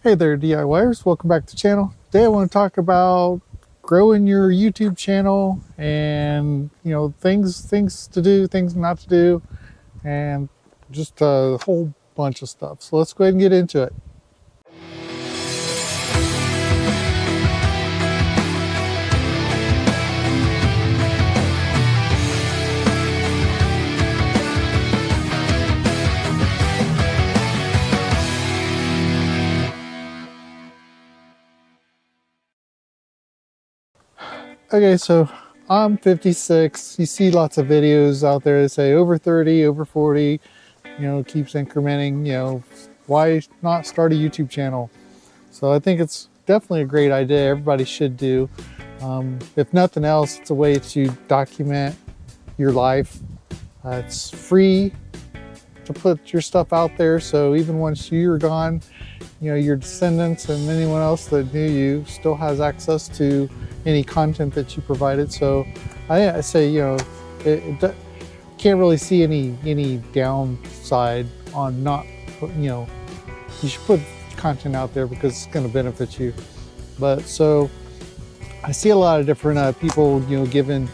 Hey there, DIYers. Welcome back to the channel. Today I want to talk about growing your YouTube channel and, things to do, things not to do, and just a whole bunch of stuff. So let's go ahead and get into it. Okay, so I'm 56. You see lots of videos out there that say over 30, over 40, keeps incrementing, why not start a YouTube channel? So I think it's definitely a great idea. Everybody should do. If nothing else, it's a way to document your life. It's free to put your stuff out there. So even once you're gone, your descendants and anyone else that knew you still has access to any content that you provided. So I say, it can't really see any downside on not, you should put content out there because it's going to benefit you. But so I see a lot of different people, giving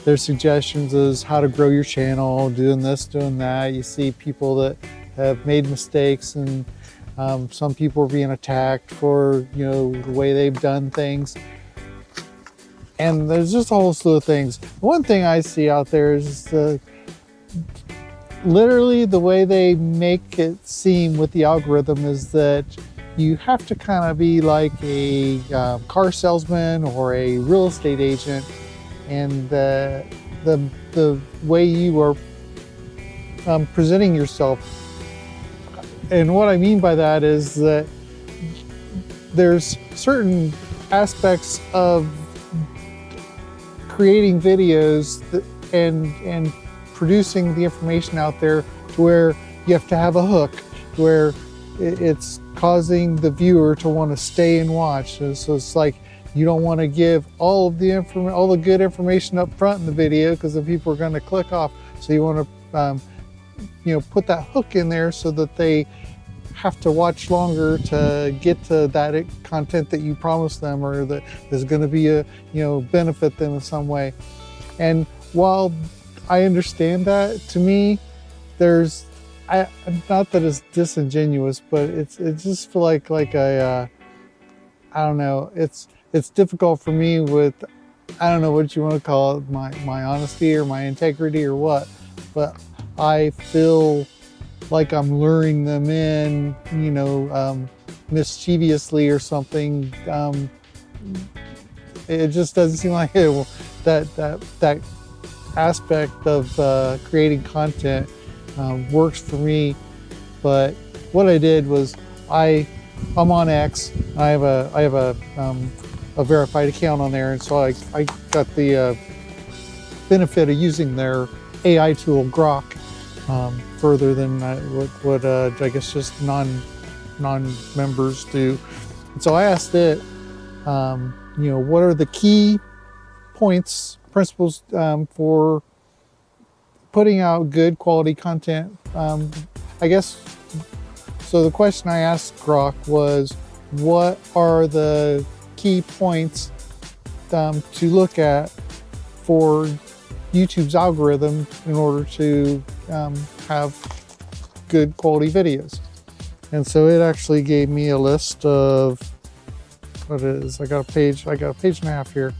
their suggestions as how to grow your channel, doing this, doing that. You see people that have made mistakes, and some people are being attacked for, the way they've done things. And there's just a whole slew of things. One thing I see out there is literally the way they make it seem with the algorithm is that you have to kind of be like a car salesman or a real estate agent, and the way you are presenting yourself. And what I mean by that is that there's certain aspects of creating videos and producing the information out there to where you have to have a hook, where it's causing the viewer to want to stay and watch. So it's like you don't want to give all the good information up front in the video, because the people are going to click off. So you want to put that hook in there so that they have to watch longer to get to that content that you promised them, or that is going to be a benefit them in some way. And while I understand that, to me, not that it's disingenuous, but it just feel like I don't know. It's difficult for me with, I don't know what you want to call it, my honesty or my integrity or what, but I feel like I'm luring them in, mischievously or something. It just doesn't seem like it. That aspect of creating content works for me. But what I did was I'm on X. I have a verified account on there, and so I got the benefit of using their AI tool Grok further than what I guess just non-members do. And so I asked it, what are the key principles for putting out good quality content? I guess, so the question I asked Grok was, what are the key points to look at for YouTube's algorithm in order to have good quality videos? And so it actually gave me a list of what it is. I got a page and a half here.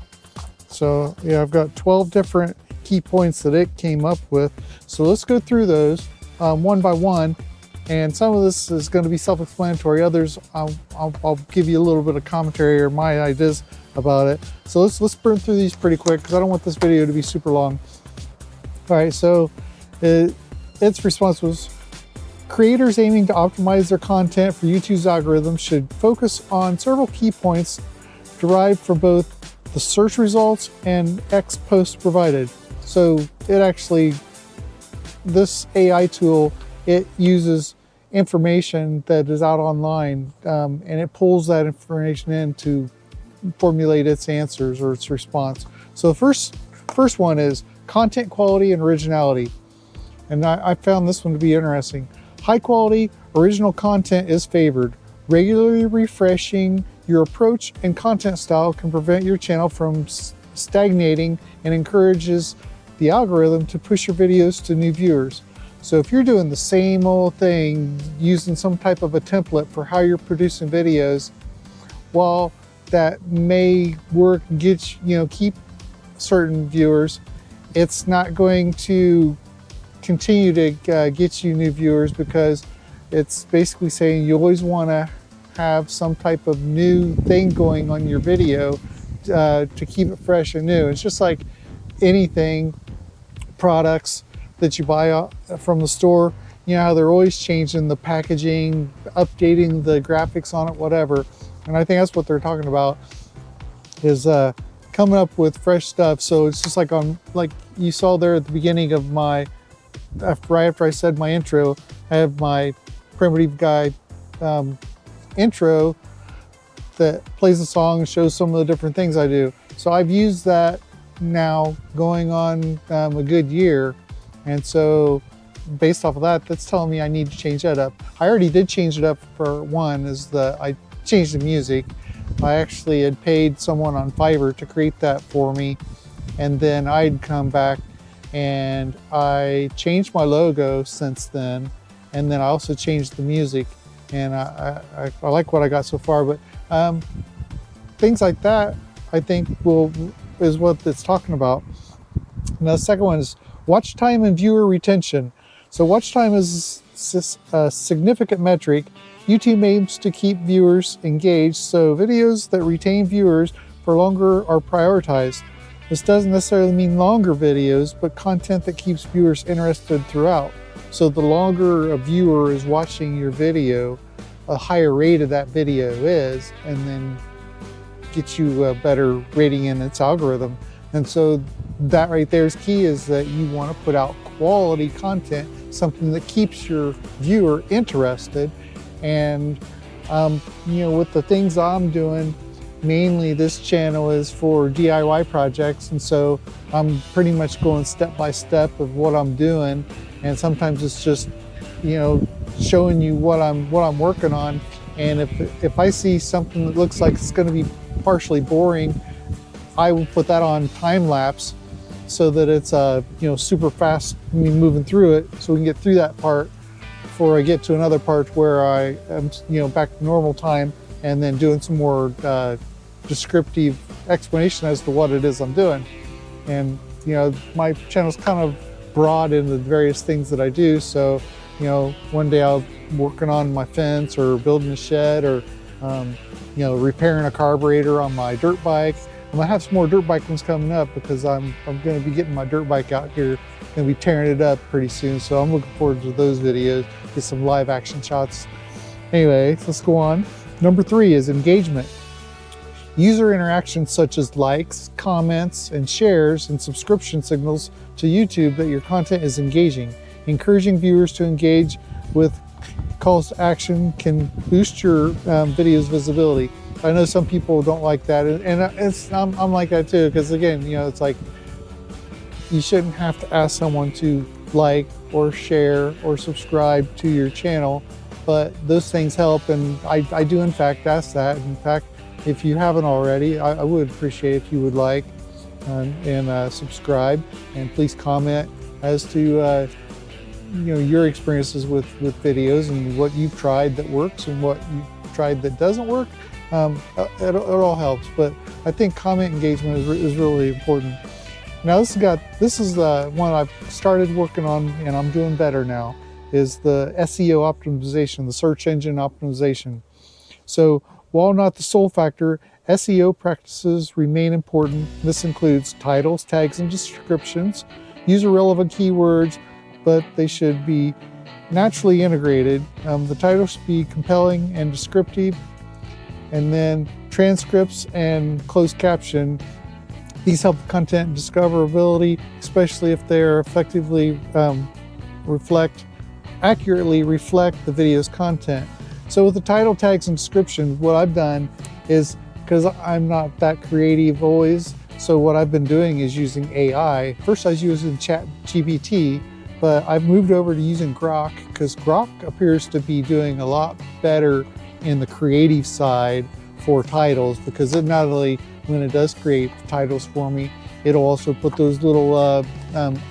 So yeah, I've got 12 different key points that it came up with. So let's go through those one by one. And some of this is going to be self-explanatory. Others, I'll give you a little bit of commentary or my ideas about it. So let's burn through these pretty quick, because I don't want this video to be super long. All right, so its response was, creators aiming to optimize their content for YouTube's algorithm should focus on several key points derived from both the search results and X posts provided. So this AI tool, it uses information that is out online, and it pulls that information in to formulate its answers or its response. So the first one is content quality and originality. And I found this one to be interesting. High quality, original content is favored. Regularly refreshing your approach and content style can prevent your channel from stagnating and encourages the algorithm to push your videos to new viewers. So if you're doing the same old thing, using some type of a template for how you're producing videos, while that may work and keep certain viewers, it's not going to continue to get you new viewers, because it's basically saying you always want to have some type of new thing going on your video to keep it fresh and new. It's just like anything, products that you buy from the store, you know how they're always changing the packaging, updating the graphics on it, whatever. And I think that's what they're talking about, is coming up with fresh stuff. So it's just like you saw there at the beginning of right after I said my intro, I have my Primitive Guy intro that plays a song and shows some of the different things I do. So I've used that now going on a good year. And so based off of that, that's telling me I need to change that up. I already did change it up. For one, I changed the music. I actually had paid someone on Fiverr to create that for me. And then I'd come back and I changed my logo since then. And then I also changed the music. And I like what I got so far, but things like that, I think is what it's talking about. Now the second one is watch time and viewer retention. So watch time is a significant metric. YouTube aims to keep viewers engaged, so videos that retain viewers for longer are prioritized. This doesn't necessarily mean longer videos, but content that keeps viewers interested throughout. So the longer a viewer is watching your video, a higher rate of that video is, and then gets you a better rating in its algorithm. And so that right there is key, is that you want to put out quality content, something that keeps your viewer interested. And with the things I'm doing, mainly this channel is for DIY projects, and so I'm pretty much going step by step of what I'm doing. And sometimes it's just showing you what I'm working on. And if I see something that looks like it's going to be partially boring, I will put that on time lapse so that it's super fast moving through it, so we can get through that part before I get to another part where I am back to normal time, and then doing some more descriptive explanation as to what it is I'm doing. And my channel's kind of broad in the various things that I do. So one day I'll be working on my fence, or building a shed, or repairing a carburetor on my dirt bike. I'm gonna have some more dirt bike ones coming up, because I'm gonna be getting my dirt bike out here, gonna be tearing it up pretty soon. So I'm looking forward to those videos, get some live action shots. Anyway, let's go on. Number 3 is engagement. User interactions such as likes, comments, and shares, and subscription signals to YouTube that your content is engaging. Encouraging viewers to engage with calls to action can boost your video's visibility. I know some people don't like that, and I'm like that too, because again, it's like you shouldn't have to ask someone to like or share or subscribe to your channel, but those things help, and I do in fact ask that. In fact, if you haven't already, I would appreciate if you would like and subscribe, and please comment as to your experiences with videos, and what you've tried that works and what you've tried that doesn't work. It all helps, but I think comment engagement is really important. Now this is the one I've started working on, and I'm doing better now, is the SEO optimization, the search engine optimization. So while not the sole factor, SEO practices remain important. This includes titles, tags, and descriptions, user relevant keywords, but they should be naturally integrated. The title should be compelling and descriptive, and then transcripts and closed caption. These help content discoverability, especially if they're effectively accurately reflect the video's content. So with the title, tags, and description, what I've done is, because I'm not that creative always, so what I've been doing is using AI. First I was using ChatGPT, but I've moved over to using Grok, because Grok appears to be doing a lot better in the creative side for titles, because it not only, when it does create titles for me, it'll also put those little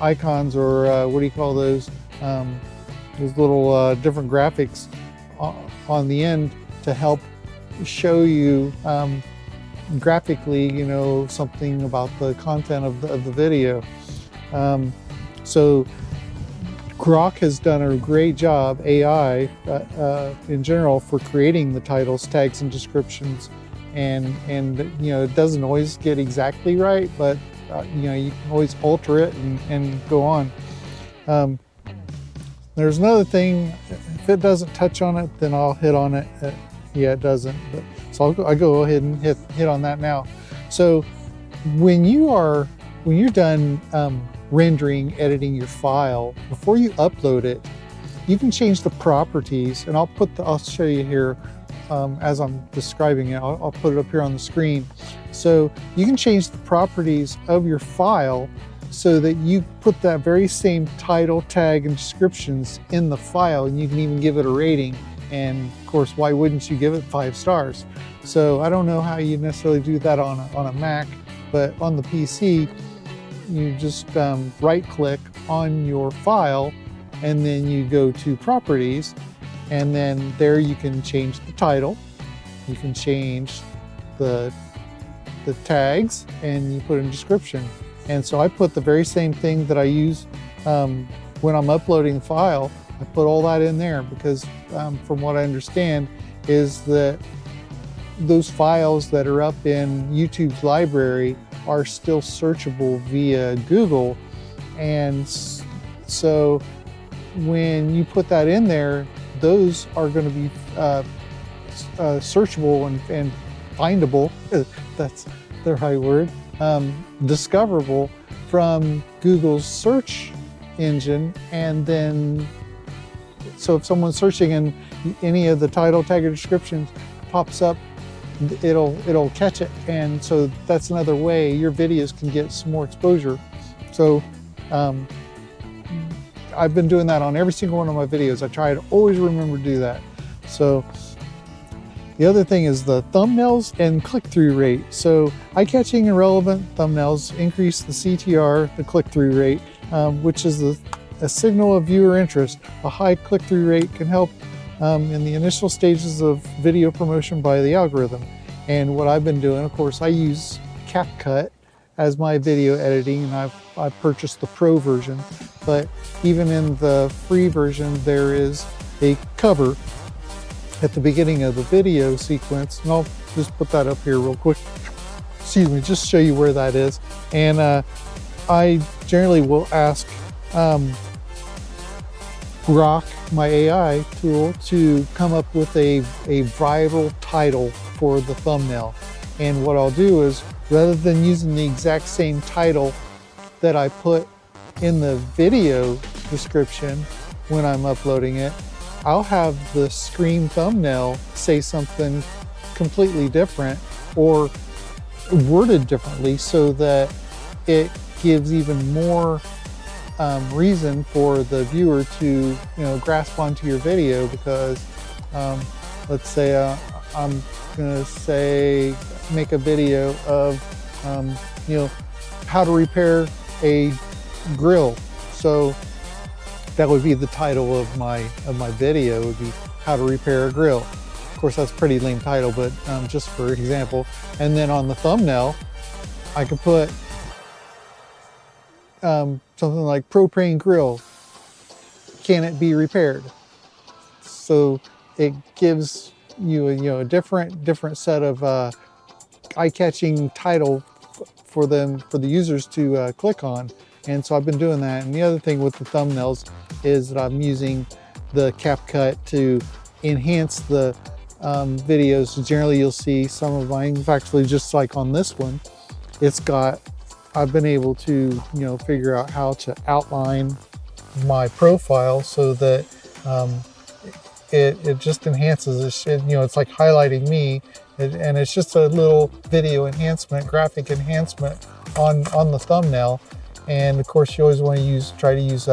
icons, or what do you call those little different graphics on the end to help show you graphically, you know, something about the content of the video. So Grok has done a great job, AI in general, for creating the titles, tags, and descriptions. And you know, it doesn't always get exactly right, but you know, you can always alter it and go on. There's another thing, if it doesn't touch on it, then I'll hit on it. Yeah, it doesn't, but so I'll go ahead and hit on that now. So when you're done rendering, editing your file, before you upload it, you can change the properties, and I'll show you here as I'm describing it. I'll put it up here on the screen. So you can change the properties of your file so that you put that very same title, tag, and descriptions in the file, and you can even give it a rating. And of course, why wouldn't you give it 5 stars? So I don't know how you necessarily do that on a Mac, but on the PC, you just right click on your file, and then you go to properties, and then there you can change the title, you can change the tags, and you put in description. And so I put the very same thing that I use when I'm uploading the file. I put all that in there because from what I understand is that those files that are up in YouTube's library are still searchable via Google. And so when you put that in there, those are going to be searchable and findable, that's the right word, discoverable from Google's search engine. And then, so if someone's searching and any of the title, tag, or descriptions pops up, it'll catch it. And so that's another way your videos can get some more exposure. So I've been doing that on every single one of my videos. I try to always remember to do that. So the other thing is the thumbnails and click-through rate. So eye-catching and relevant thumbnails increase the CTR, the click-through rate, which is a signal of viewer interest. A high click-through rate can help in the initial stages of video promotion by the algorithm. And what I've been doing, of course, I use CapCut as my video editing, and I've purchased the Pro version. But even in the free version, there is a cover at the beginning of the video sequence, and I'll just put that up here real quick. Excuse me, just show you where that is. And I generally will ask Grok, my AI tool, to come up with a viral title for the thumbnail. And what I'll do is, rather than using the exact same title that I put in the video description when I'm uploading it, I'll have the screen thumbnail say something completely different or worded differently so that it gives even more reason for the viewer to, grasp onto your video. Because let's say I'm gonna make a video of how to repair a grill. So that would be the title of my video, would be how to repair a grill. Of course, that's a pretty lame title, but just for example. And then on the thumbnail, I could put something like propane grill, can it be repaired? So it gives you a different set of eye-catching title for the users to click on. And so I've been doing that. And the other thing with the thumbnails is that I'm using the CapCut to enhance the videos. So generally you'll see some of mine, actually just like on this one, I've been able to figure out how to outline my profile so that it just enhances it. It's like highlighting me, and it's just a little video enhancement, graphic enhancement on the thumbnail. And of course, you always want to try to use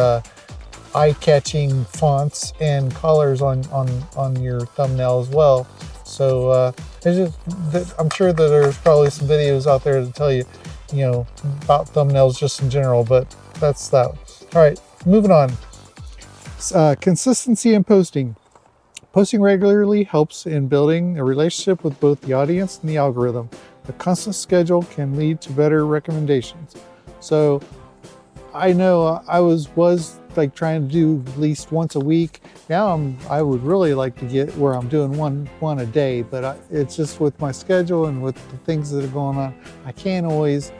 eye-catching fonts and colors on your thumbnail as well. So I'm sure that there's probably some videos out there to tell you, about thumbnails just in general, but that's that. All right, moving on. Consistency in posting. Posting regularly helps in building a relationship with both the audience and the algorithm. A constant schedule can lead to better recommendations. So I know I was like trying to do at least once a week. Now I would really like to get where I'm doing one a day, but it's just with my schedule and with the things that are going on, I can't always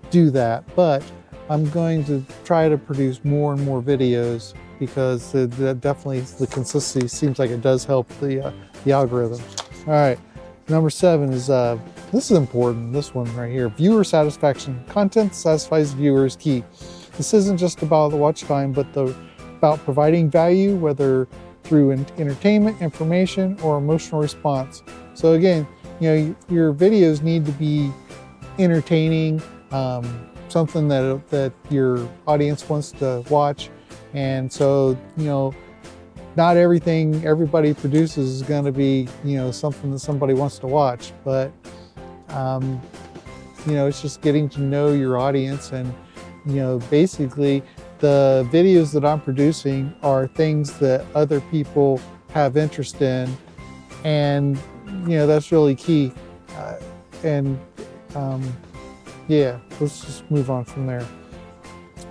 do that. But I'm going to try to produce more and more videos because that definitely, the consistency seems like it does help the algorithm. All right, number 7 is, this is important, this one right here. Viewer satisfaction. Content satisfies viewers key. This isn't just about the watch time, but about providing value, whether through entertainment, information, or emotional response. So again, your videos need to be entertaining, something that your audience wants to watch. And so, not everything everybody produces is going to be, something that somebody wants to watch, but, it's just getting to know your audience. And, basically the videos that I'm producing are things that other people have interest in. And, that's really key. Yeah, let's just move on from there.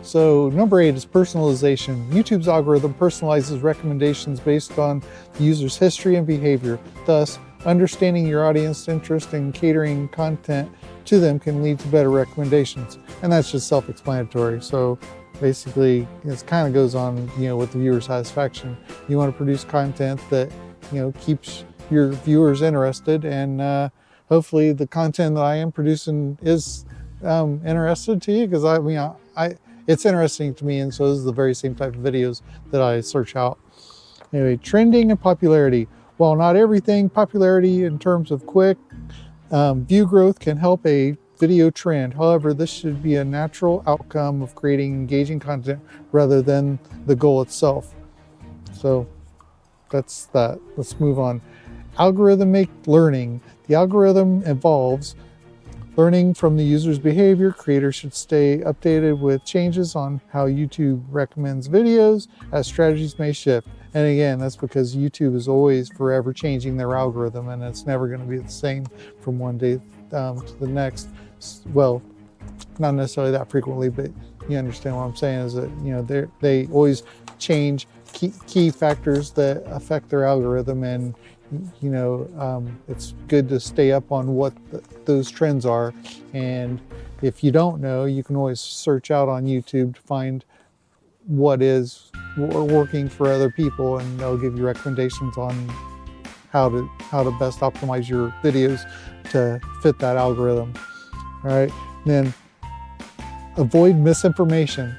So number 8 is personalization. YouTube's algorithm personalizes recommendations based on the user's history and behavior. Thus, understanding your audience interest and catering content to them can lead to better recommendations. And that's just self-explanatory. So basically, it kind of goes on, with the viewer satisfaction. You want to produce content that, keeps your viewers interested, and hopefully the content that I am producing is interested to you, because it's interesting to me, and so this is the very same type of videos that I search out. Anyway, trending and popularity. While not everything, popularity in terms of quick view growth can help a video trend. However, this should be a natural outcome of creating engaging content rather than the goal itself. So that's that. Let's move on. Algorithmic learning. The algorithm evolves. Learning from the user's behavior, creators should stay updated with changes on how YouTube recommends videos, as strategies may shift. And again, that's because YouTube is always forever changing their algorithm, and it's never going to be the same from one day to the next. Well, not necessarily that frequently, but you understand what I'm saying is that, they always change key factors that affect their algorithm, and it's good to stay up on what those trends are. And if you don't know, you can always search out on YouTube to find what is working for other people, and they'll give you recommendations on how to best optimize your videos to fit that algorithm. All right, then avoid misinformation.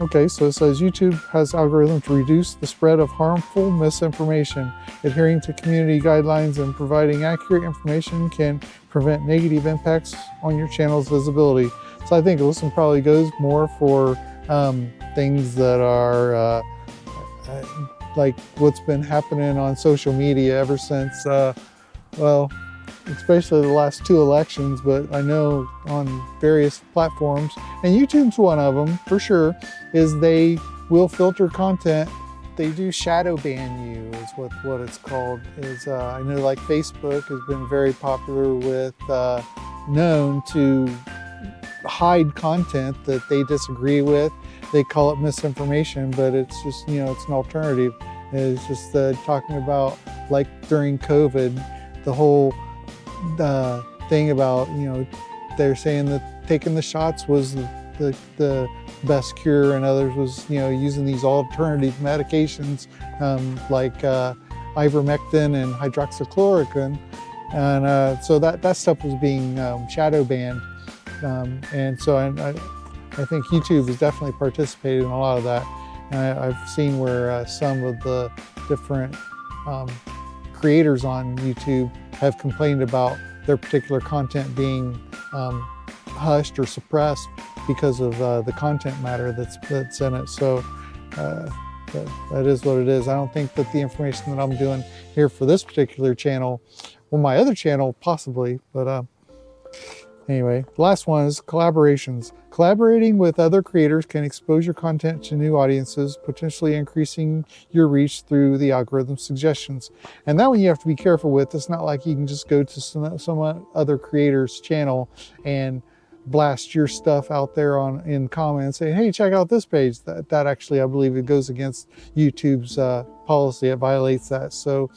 Okay, so it says YouTube has algorithms to reduce the spread of harmful misinformation. Adhering to community guidelines and providing accurate information can prevent negative impacts on your channel's visibility. So I think this one probably goes more for things that are like what's been happening on social media ever since, especially the last 2 elections, but I know on various platforms, and YouTube's one of them for sure, is they will filter content. They do shadow ban you is what it's called. I know like Facebook has been very popular with known to hide content that they disagree with. They call it misinformation, but it's just, it's an alternative. It's just talking about, like during COVID, the whole thing about, they're saying that taking the shots was the best cure, and others was, using these alternative medications like ivermectin and hydroxychloroquine. And so that stuff was being shadow banned. And so I think YouTube has definitely participated in a lot of that. And I've seen where some of the different creators on YouTube have complained about their particular content being hushed or suppressed because of the content matter that's in it. So that is what it is. I don't think that the information that I'm doing here for this particular channel Well, my other channel possibly, but anyway, the last one is collaborations. Collaborating with other creators can expose your content to new audiences, potentially increasing your reach through the algorithm suggestions. And that one you have to be careful with. It's not like you can just go to some other creator's channel and blast your stuff out there in comments saying, hey, check out this page. That actually, I believe it goes against YouTube's policy. It violates that. So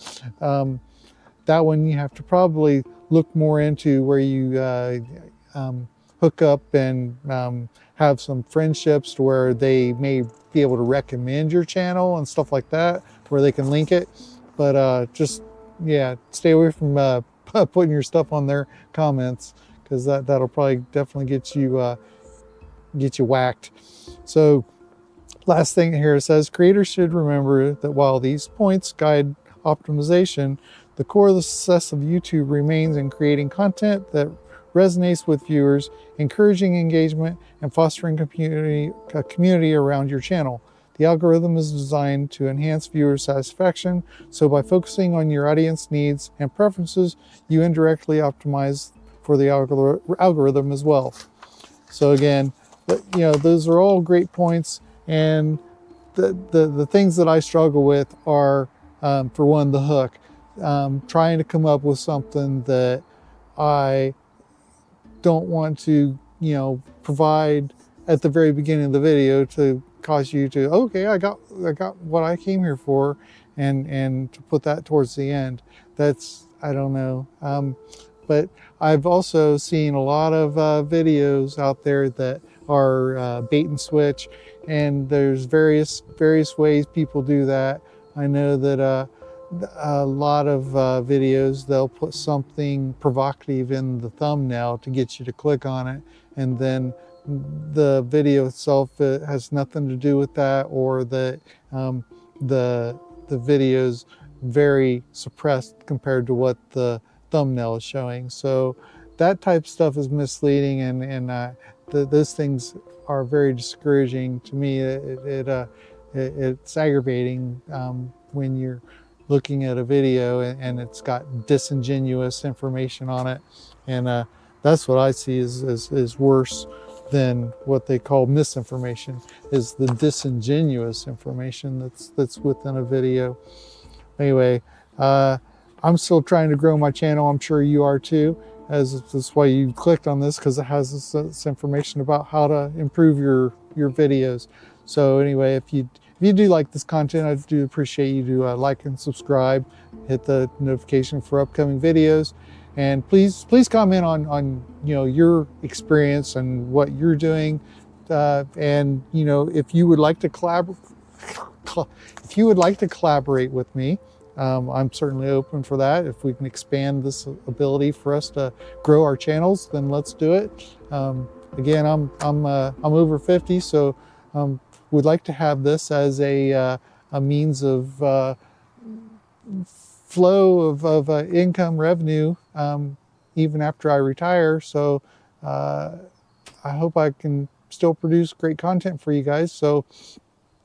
that one you have to probably look more into, where you hook up and have some friendships to where they may be able to recommend your channel and stuff like that, where they can link it. But just, yeah, stay away from putting your stuff on their comments, because that'll probably definitely get you whacked. So last thing here, it says creators should remember that while these points guide optimization, the core of the success of YouTube remains in creating content that resonates with viewers, encouraging engagement, and fostering a community around your channel. The algorithm is designed to enhance viewer satisfaction, so by focusing on your audience needs and preferences, you indirectly optimize for the algorithm as well. So again, those are all great points, and the things that I struggle with are, for one, the hook. Trying to come up with something that I don't want to, provide at the very beginning of the video to cause you to, okay, I got what I came here for, and to put that towards the end. That's, I don't know. But I've also seen a lot of videos out there that are bait and switch, and there's various ways people do that. I know that a lot of videos, they'll put something provocative in the thumbnail to get you to click on it, and then the video itself has nothing to do with that, or that the video's very suppressed compared to what the thumbnail is showing. So that type of stuff is misleading, and those things are very discouraging to me. It's aggravating when you're looking at a video and it's got disingenuous information on it, and that's what I see is worse than what they call misinformation, is the disingenuous information that's within a video. Anyway, I'm still trying to grow my channel. I'm sure you are too, as that's why you clicked on this, because it has this information about how to improve your videos. So anyway, if you do like this content, I do appreciate you to like and subscribe, hit the notification for upcoming videos, and please comment on your experience and what you're doing, and if you would like to collaborate with me, I'm certainly open for that. If we can expand this ability for us to grow our channels, then let's do it. Again, I'm over 50, so would like to have this as a means of flow of income revenue even after I retire. So I hope I can still produce great content for you guys. So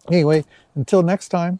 anyway, until next time,